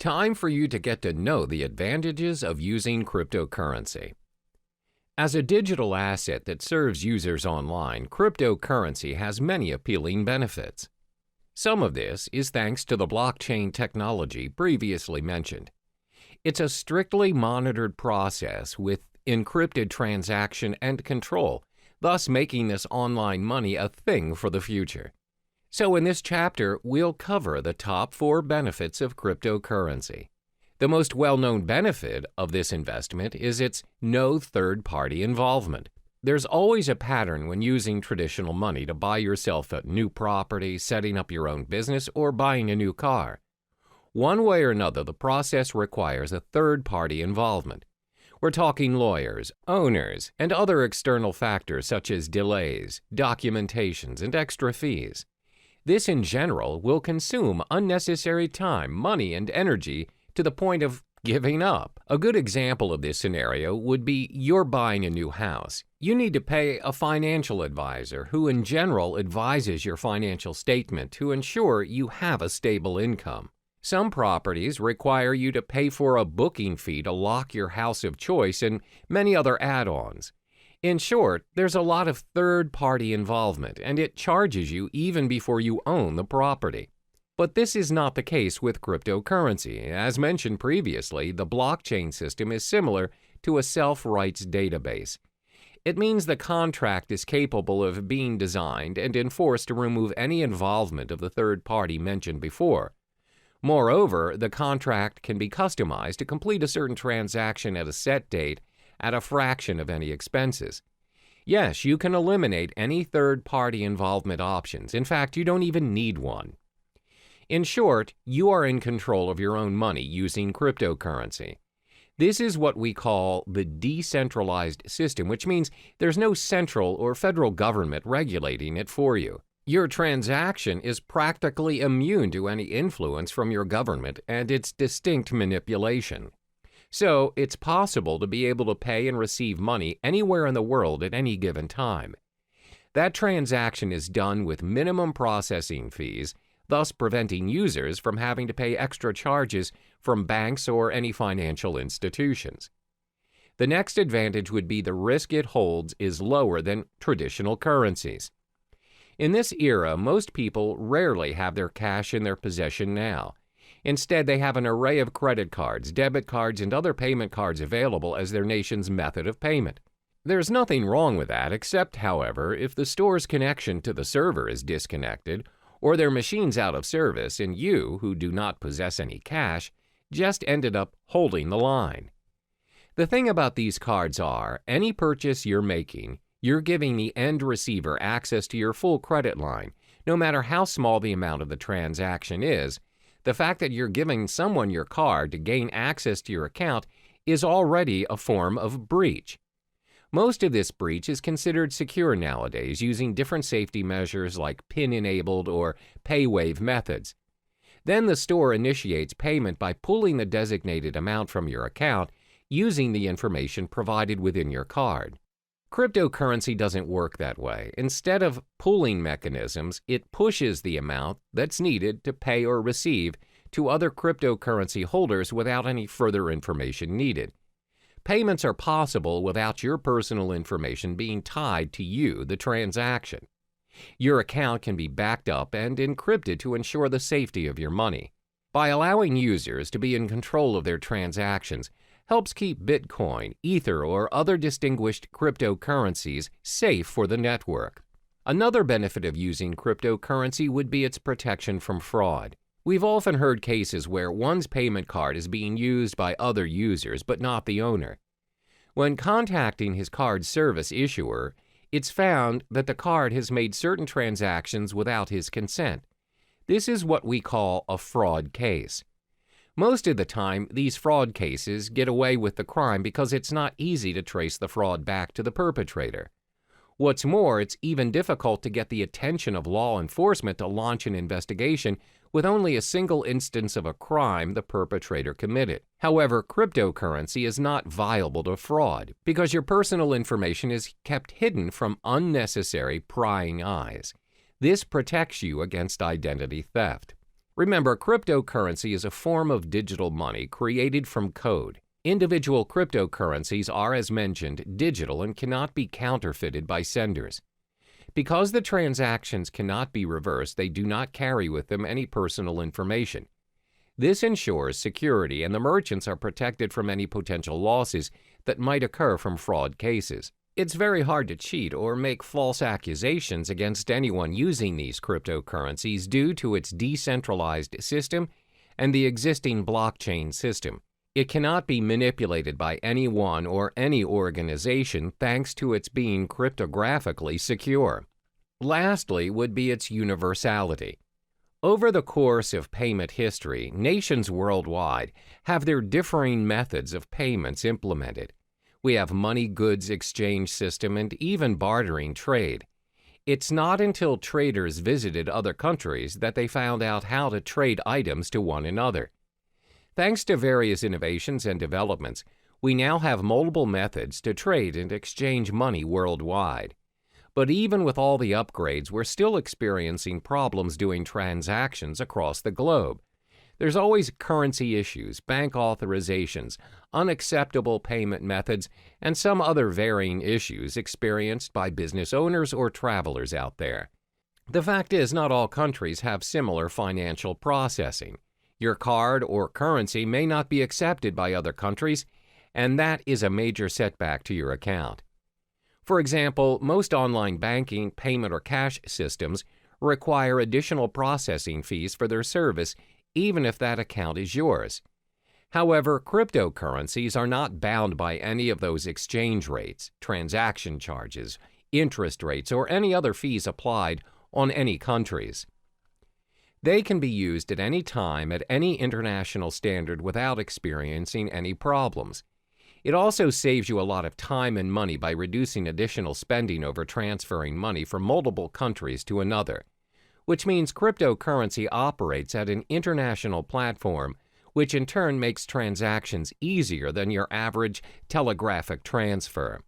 Time for you to get to know the advantages of using cryptocurrency. As a digital asset that serves users online, cryptocurrency has many appealing benefits. Some of this is thanks to the blockchain technology previously mentioned. It's a strictly monitored process with encrypted transaction and control, thus making this online money a thing for the future. So in this chapter, we'll cover the top 4 benefits of cryptocurrency. The most well-known benefit of this investment is its no third-party involvement. There's always a pattern when using traditional money to buy yourself a new property, setting up your own business, or buying a new car. One way or another, the process requires a third-party involvement. We're talking lawyers, owners, and other external factors such as delays, documentations, and extra fees. This, in general, will consume unnecessary time, money, and energy to the point of giving up. A good example of this scenario would be you're buying a new house. You need to pay a financial advisor who, in general, advises your financial statement to ensure you have a stable income. Some properties require you to pay for a booking fee to lock your house of choice and many other add-ons. In short, there's a lot of third-party involvement, and it charges you even before you own the property. But this is not the case with cryptocurrency. As mentioned previously, the blockchain system is similar to a self-rights database. It means the contract is capable of being designed and enforced to remove any involvement of the third party mentioned before. Moreover, the contract can be customized to complete a certain transaction at a set date at a fraction of any expenses. Yes, you can eliminate any third-party involvement options. In fact, you don't even need one. In short, you are in control of your own money using cryptocurrency. This is what we call the decentralized system, which means there's no central or federal government regulating it for you. Your transaction is practically immune to any influence from your government and its distinct manipulation. So, it's possible to be able to pay and receive money anywhere in the world at any given time. That transaction is done with minimum processing fees, thus preventing users from having to pay extra charges from banks or any financial institutions. The next advantage would be the risk it holds is lower than traditional currencies. In this era, most people rarely have their cash in their possession now. Instead, they have an array of credit cards, debit cards, and other payment cards available as their nation's method of payment. There's nothing wrong with that, except, however, if the store's connection to the server is disconnected, or their machine's out of service, and you, who do not possess any cash, just ended up holding the line. The thing about these cards are, any purchase you're making, you're giving the end receiver access to your full credit line, no matter how small the amount of the transaction is. The fact that you're giving someone your card to gain access to your account is already a form of breach. Most of this breach is considered secure nowadays using different safety measures like PIN-enabled or pay-wave methods. Then the store initiates payment by pulling the designated amount from your account using the information provided within your card. Cryptocurrency doesn't work that way. Instead of pooling mechanisms, it pushes the amount that's needed to pay or receive to other cryptocurrency holders without any further information needed. Payments are possible without your personal information being tied to you, the transaction. Your account can be backed up and encrypted to ensure the safety of your money. By allowing users to be in control of their transactions, helps keep Bitcoin, Ether, or other distinguished cryptocurrencies safe for the network. Another benefit of using cryptocurrency would be its protection from fraud. We've often heard cases where one's payment card is being used by other users, but not the owner. When contacting his card service issuer, it's found that the card has made certain transactions without his consent. This is what we call a fraud case. Most of the time, these fraud cases get away with the crime because it's not easy to trace the fraud back to the perpetrator. What's more, it's even difficult to get the attention of law enforcement to launch an investigation with only a single instance of a crime the perpetrator committed. However, cryptocurrency is not viable to fraud because your personal information is kept hidden from unnecessary prying eyes. This protects you against identity theft. Remember, cryptocurrency is a form of digital money created from code. Individual cryptocurrencies are, as mentioned, digital and cannot be counterfeited by senders. Because the transactions cannot be reversed, they do not carry with them any personal information. This ensures security, and the merchants are protected from any potential losses that might occur from fraud cases. It's very hard to cheat or make false accusations against anyone using these cryptocurrencies due to its decentralized system and the existing blockchain system. It cannot be manipulated by anyone or any organization thanks to its being cryptographically secure. Lastly would be its universality. Over the course of payment history, nations worldwide have their differing methods of payments implemented. We have money goods exchange system and even bartering trade. It's not until traders visited other countries that they found out how to trade items to one another. Thanks to various innovations and developments, we now have multiple methods to trade and exchange money worldwide. But even with all the upgrades, we're still experiencing problems doing transactions across the globe. There's always currency issues, bank authorizations, unacceptable payment methods, and some other varying issues experienced by business owners or travelers out there. The fact is, not all countries have similar financial processing. Your card or currency may not be accepted by other countries, and that is a major setback to your account. For example, most online banking, payment, or cash systems require additional processing fees for their service, even if that account is yours. However, cryptocurrencies are not bound by any of those exchange rates, transaction charges, interest rates, or any other fees applied on any countries. They can be used at any time at any international standard without experiencing any problems. It also saves you a lot of time and money by reducing additional spending over transferring money from multiple countries to another, which means cryptocurrency operates at an international platform, which in turn makes transactions easier than your average telegraphic transfer.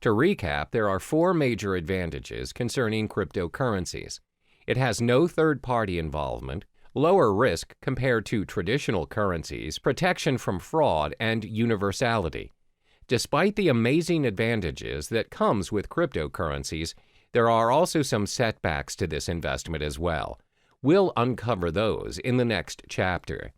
To recap, there are 4 major advantages concerning cryptocurrencies. It has no third-party involvement, lower risk compared to traditional currencies, protection from fraud, and universality. Despite the amazing advantages that comes with cryptocurrencies, there are also some setbacks to this investment as well. We'll uncover those in the next chapter.